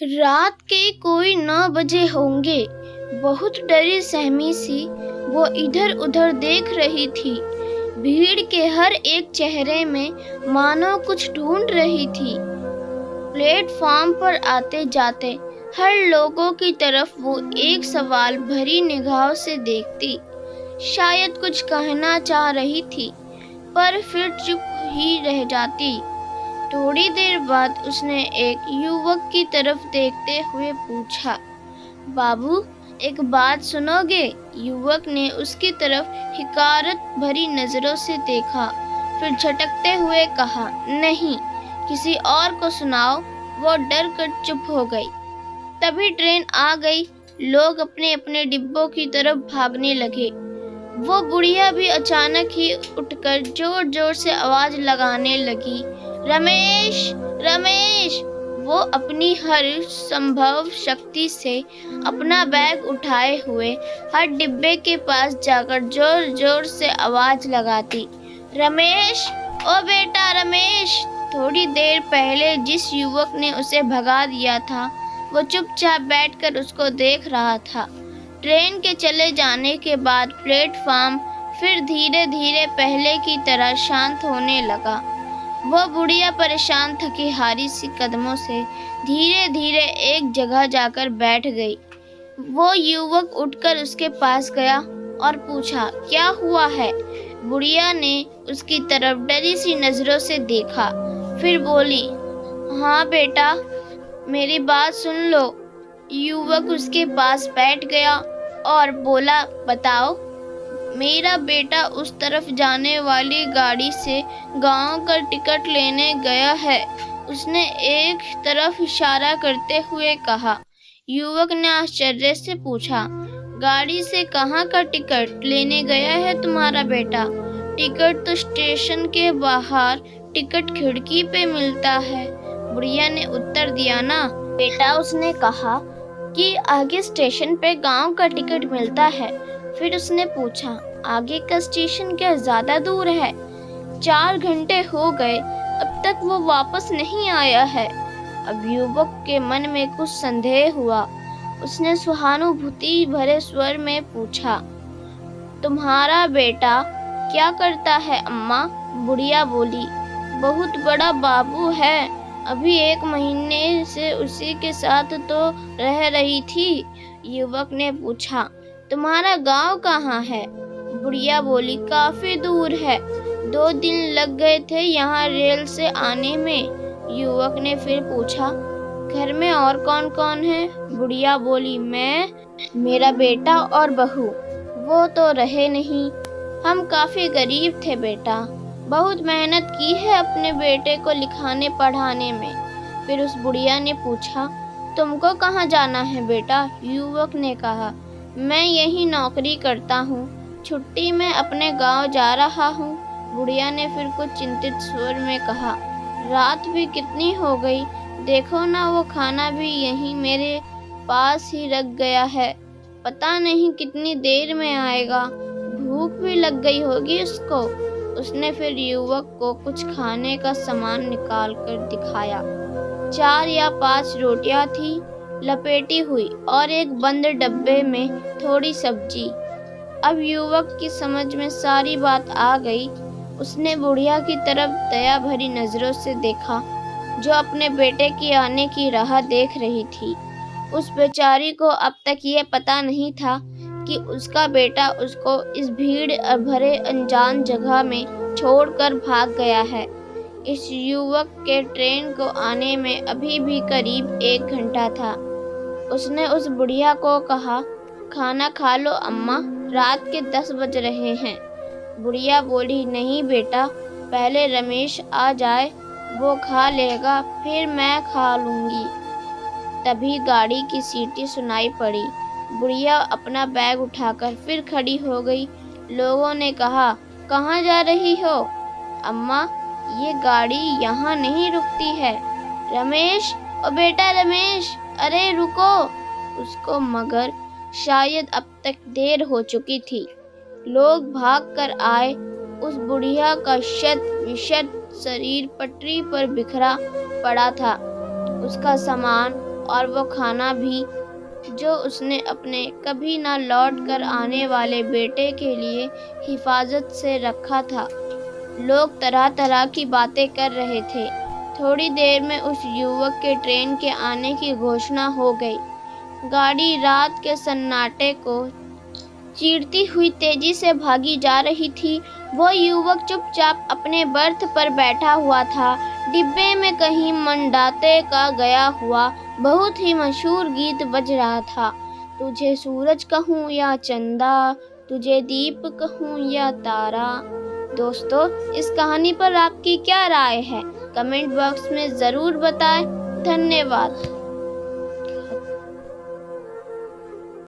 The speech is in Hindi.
रात के कोई 9 बजे होंगे। बहुत डरी सहमी सी वो इधर उधर देख रही थी। भीड़ के हर एक चेहरे में मानो कुछ ढूंढ रही थी। प्लेटफॉर्म पर आते जाते हर लोगों की तरफ वो एक सवाल भरी निगाहों से देखती। शायद कुछ कहना चाह रही थी, पर फिर चुप ही रह जाती। थोड़ी देर बाद उसने एक युवक की तरफ देखते हुए पूछा, बाबू, एक बात सुनोगे? युवक ने उसकी तरफ हिकारत भरी नजरों से देखा, फिर झटकते हुए कहा, नहीं, किसी और को सुनाओ। वो डर कर चुप हो गई। तभी ट्रेन आ गई। लोग अपने अपने डिब्बों की तरफ भागने लगे। वो बुढ़िया भी अचानक ही उठकर जोर जोर से आवाज लगाने लगी, रमेश, रमेश। वो अपनी हर संभव शक्ति से अपना बैग उठाए हुए हर डिब्बे के पास जाकर जोर जोर से आवाज लगाती, रमेश, ओ बेटा रमेश। थोड़ी देर पहले जिस युवक ने उसे भगा दिया था, वो चुपचाप बैठकर उसको देख रहा था। ट्रेन के चले जाने के बाद प्लेटफॉर्म फिर धीरे धीरे पहले की तरह शांत होने लगा। वो बुढ़िया परेशान थकी हारी सी कदमों से धीरे धीरे एक जगह जाकर बैठ गई। वो युवक उठकर उसके पास गया और पूछा, क्या हुआ है? बुढ़िया ने उसकी तरफ डरी सी नजरों से देखा, फिर बोली, हाँ बेटा, मेरी बात सुन लो। युवक उसके पास बैठ गया और बोला, बताओ। मेरा बेटा उस तरफ जाने वाली गाड़ी से गांव का टिकट लेने गया है, उसने एक तरफ इशारा करते हुए कहा। युवक ने आश्चर्य से पूछा, गाड़ी से कहाँ का टिकट लेने गया है तुम्हारा बेटा? टिकट तो स्टेशन के बाहर टिकट खिड़की पे मिलता है, बुढ़िया ने उत्तर दिया ना। बेटा, उसने कहा कि आगे स्टेशन पे गांव का टिकट मिलता है। फिर उसने पूछा, आगे का स्टेशन क्या ज्यादा दूर है? 4 घंटे हो गए, अब तक वो वापस नहीं आया है। अब युवक के मन में कुछ संदेह हुआ। उसने सहानुभूति भरे स्वर में पूछा, तुम्हारा बेटा क्या करता है अम्मा? बुढ़िया बोली, बहुत बड़ा बाबू है, अभी 1 महीने से उसी के साथ तो रह रही थी। युवक ने पूछा, तुम्हारा गांव कहाँ है? बुढ़िया बोली, काफी दूर है, 2 दिन लग गए थे यहाँ रेल से आने में। युवक ने फिर पूछा, घर में और कौन कौन है? बुढ़िया बोली, मैं, मेरा बेटा और बहू। वो तो रहे नहीं, हम काफी गरीब थे बेटा, बहुत मेहनत की है अपने बेटे को लिखाने पढ़ाने में। फिर उस बुढ़िया ने पूछा, तुमको कहाँ जाना है बेटा? युवक ने कहा, मैं यही नौकरी करता हूँ, छुट्टी में अपने गांव जा रहा हूँ। बुढ़िया ने फिर कुछ चिंतित स्वर में कहा, रात भी कितनी हो गई, देखो ना, वो खाना भी यहीं मेरे पास ही रख गया है, पता नहीं कितनी देर में आएगा, भूख भी लग गई होगी उसको। उसने फिर युवक को कुछ खाने का सामान निकाल कर दिखाया। 4 या 5 रोटियां थी लपेटी हुई और एक बंद डब्बे में थोड़ी सब्जी। अब युवक की समझ में सारी बात आ गई। उसने बुढ़िया की तरफ दया भरी नजरों से देखा, जो अपने बेटे की आने की राह देख रही थी। उस बेचारी को अब तक ये पता नहीं था कि उसका बेटा उसको इस भीड़ भरे अनजान जगह में छोड़कर भाग गया है। इस युवक के ट्रेन को आने में अभी भी करीब 1 घंटा था। उसने उस बुढ़िया को कहा, खाना खा लो अम्मा, रात के 10 बज रहे हैं। बुढ़िया बोली, नहीं बेटा, पहले रमेश आ जाए, वो खा लेगा, फिर मैं खा लूंगी। तभी गाड़ी की सीटी सुनाई पड़ी। बुढ़िया अपना बैग उठाकर फिर खड़ी हो गई। लोगों ने कहा, कहाँ जा रही हो? अम्मा, ये गाड़ी यहाँ नहीं रुकती है। रमेश, ओ बेटा रमेश, अरे रुको उसको, मगर शायद अब तक देर हो चुकी थी। लोग भाग कर आए। उस बुढ़िया का शत विशत शरीर पटरी पर बिखरा पड़ा था। उसका सामान और वो खाना भी जो उसने अपने कभी ना लौट कर आने वाले बेटे के लिए हिफाजत से रखा था। लोग तरह तरह की बातें कर रहे थे। थोड़ी देर में उस युवक के ट्रेन के आने की घोषणा हो गई। गाड़ी रात के सन्नाटे को चीरती हुई तेजी से भागी जा रही थी। वो युवक चुपचाप अपने बर्थ पर बैठा हुआ था। डिब्बे में कहीं मंडाते का गया हुआ बहुत ही मशहूर गीत बज रहा था। तुझे सूरज कहूँ या चंदा, तुझे दीप कहूँ या तारा। दोस्तों, इस कहानी पर आपकी क्या राय है? कमेंट बॉक्स में ज़रूर बताएं। धन्यवाद।